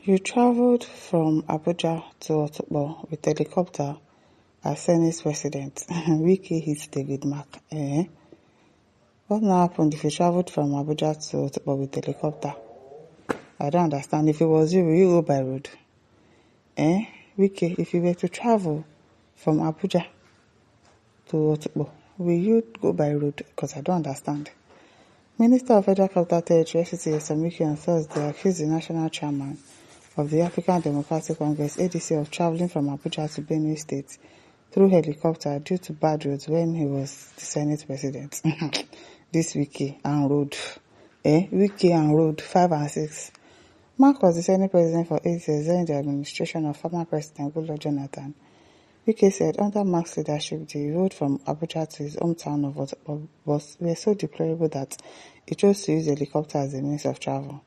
You traveled from Abuja to Otokbo with helicopter as Senate President. Wike hits David Mark. What now happened if you traveled from Abuja to Otokbo with helicopter? I don't understand. If it was you, will you go by road? Wike, if you were to travel from Abuja to Otokbo, will you go by road? Because I don't understand. Minister of Federal Capital Territory FCT Wike on Thursday accused the national chairman of the African Democratic Congress ADC of travelling from Abuja to Benue State through helicopter due to bad roads when he was the Senate President. This Wike and road. Wike and road 5 and 6. Mark was the Senate President for 8 years during the administration of former President Goodluck Jonathan. Wike said under Mark's leadership, the road from Abuja to his hometown of Otokbo were so deplorable that he chose to use helicopter as a means of travel.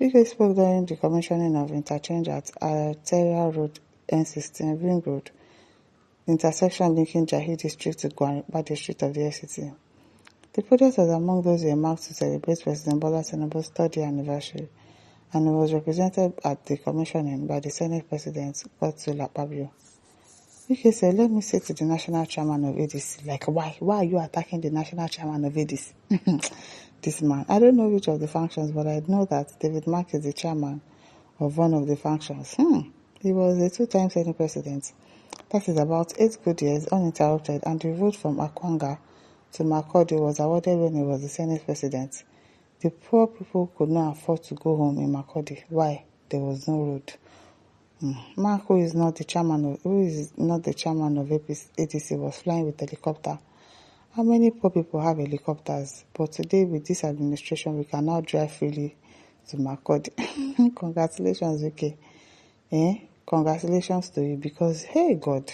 Wike spoke during the commissioning of interchange at Arterial Road N16 Ring Road, intersection linking Jahi District to Gwaripa District of the FCT. The project was among those earmarked to celebrate President Bola Tinubu's 3rd year anniversary, and it was represented at the commissioning by the Senate President, Godswill Akpabio. Wike said, let me say to the national chairman of ADC, like, why are you attacking the national chairman of ADC? This man, I don't know which of the functions, but I know that David Mark is the chairman of one of the functions. He was a 2-time Senate President. That is about 8 good years uninterrupted, and the road from Akwanga to Makurdi was awarded when he was the Senate President. The poor people could not afford to go home in Makurdi. Why? There was no road. Mark, who is not the chairman of ADC, was flying with helicopter. How many poor people have helicopters? But today, with this administration, we can now drive freely to Makurdi. Congratulations, Wike. Congratulations to you, because, hey God,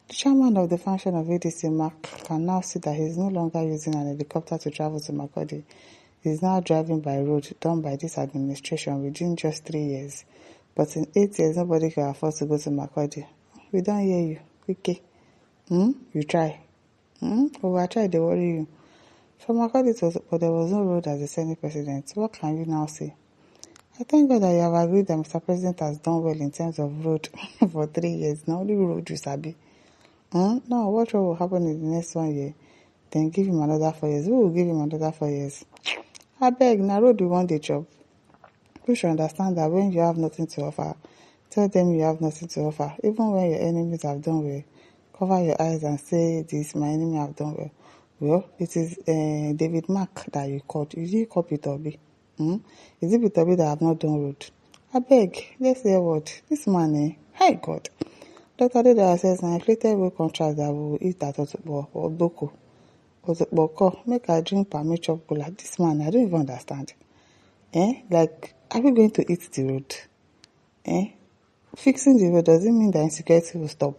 the chairman of the function of ADC, Mark, can now see that he is no longer using an helicopter to travel to Makurdi. He is now driving by road done by this administration within just 3 years. But in 8 years, nobody can afford to go to Makurdi. We don't hear you, Wike. You try. I tried to worry you. From Makurdi to but there was no road as the Senate President. What can you now say? I thank God that you have agreed that Mr. President has done well in terms of road for 3 years. Now only road you sabi. Now what will happen in the next 1 year? Then give him another 4 years. Who will give him another 4 years? I beg, na road we want the job. You should understand that when you have nothing to offer, tell them you have nothing to offer. Even when your enemies have done well, cover your eyes and say, this, my enemy have done well. Well, it is David Mark that you called. You didn't call Peter Obi. Is it Peter Obi that have not done road? I beg, let's hear what. This man, hi God. Dr. Deda says, an inflated road contract that will eat at Otokbo or Doko. Otokbo, make I drink permit chop cola. This man, I don't even understand. Like, are we going to eat the road? Fixing the road doesn't mean that insecurity will stop.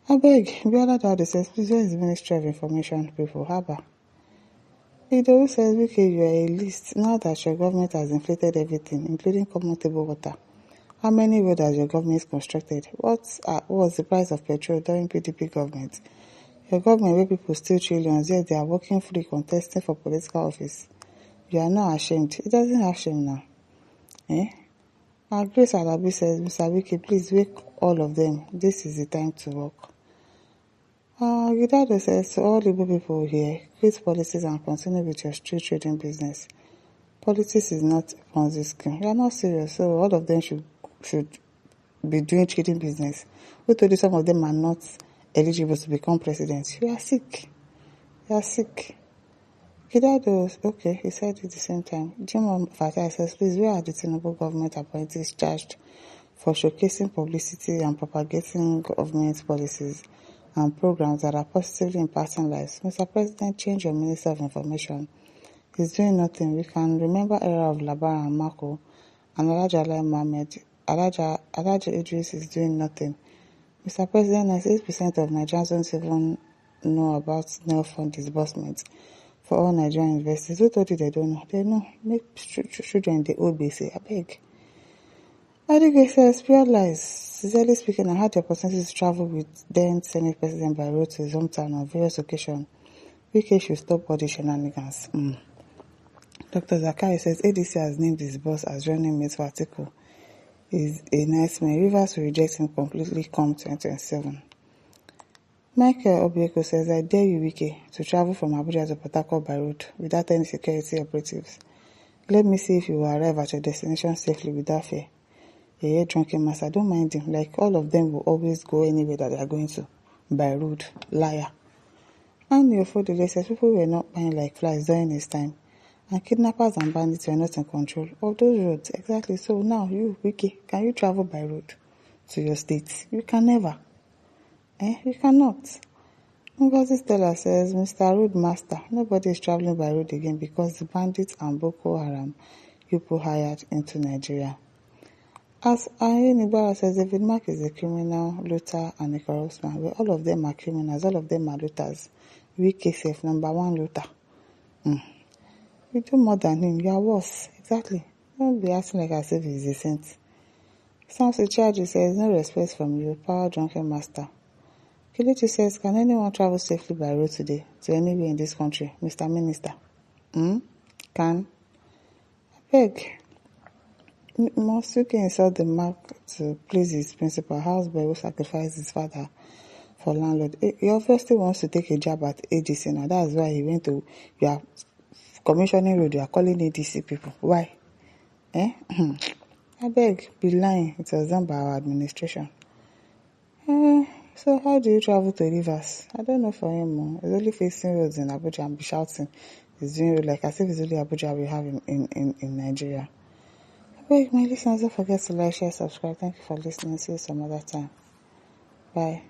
I beg, Biola Dada says, please, where is the Ministry of Information people? Haba. Idowu says, Wike, you are a list. Now that your government has inflated everything, including common table water, how many roads has your government constructed? What was the price of petrol during PDP government? Your government where people steal trillions, yet they are working free contesting for political office. You are not ashamed. It doesn't have shame now. Grace Alabi says, Mr. Wike, please wake all of them. This is the time to work. Gidado says, to all Igbo people here, create policies and continue with your street trading business. Politics is not a Ponzi scheme. You are not serious, so all of them should be doing trading business. Who told you some of them are not eligible to become president? You are sick. Gidado, okay, he said it at the same time. Jim Fatai says, please, where are the Tinubu government appointees charged for showcasing publicity and propagating government policies and programs that are positively impacting lives? Mr. President, change your Minister of Information. He's doing nothing. We can remember era of Labar and Marco and Alhaji Alai Mohammed. Alhaji Idris is doing nothing. Mr. President, 98% of Nigerians don't even know about snail fund disbursement for all Nigerian universities. Who told you they don't know? They know. Make children the old basic. I beg. Adige says, pure lies. Sincerely speaking, I had the opportunity to travel with then Senate President by road to his hometown on various occasions. Wike should stop all the shenanigans. Dr. Zakai says ADC has named his boss as running mate for Atiku. Is a nightmare. Rivers will reject him completely come 2027. Michael Obieko says, I dare you, Wike, to travel from Abuja to Port Harcourt by road without any security operatives. Let me see if you will arrive at your destination safely without fear. A drunken master, don't mind him. Like all of them will always go anywhere that they are going to. By road. Liar. And Neofodele says people were not buying like flies during his time. And kidnappers and bandits were not in control of those roads. Exactly. So now you, Wike, can you travel by road to your state? You can never. You cannot. Ngozi Stella says, Mr. Road Master, nobody is traveling by road again because the bandits and Boko Haram people hired into Nigeria. As Ayenibara says, David Mark is a criminal, looter, and a corrupt man. Well, all of them are criminals, all of them are looters. Wike safe, number one looter. You do more than him, you are worse. Exactly. Don't be acting like as if he's a saint. Samson Chaji says, no respect from you, power drunken master. Kelechi says, can anyone travel safely by road today to anywhere in this country, Mr. Minister? Can? I beg. Mosuke insult the mark to please his principal houseboy who sacrificed his father for landlord. He obviously wants to take a jab at ADC now. That's why he went to, you are commissioning road, you are calling ADC people. Why? I beg, be lying. It was done by our administration. So how do you travel to Rivers? I don't know for him. He's only facing roads in Abuja and be shouting. He's doing road like as if it's only Abuja we have in Nigeria. I beg my listeners, don't forget to like, share, subscribe. Thank you for listening. See you some other time. Bye.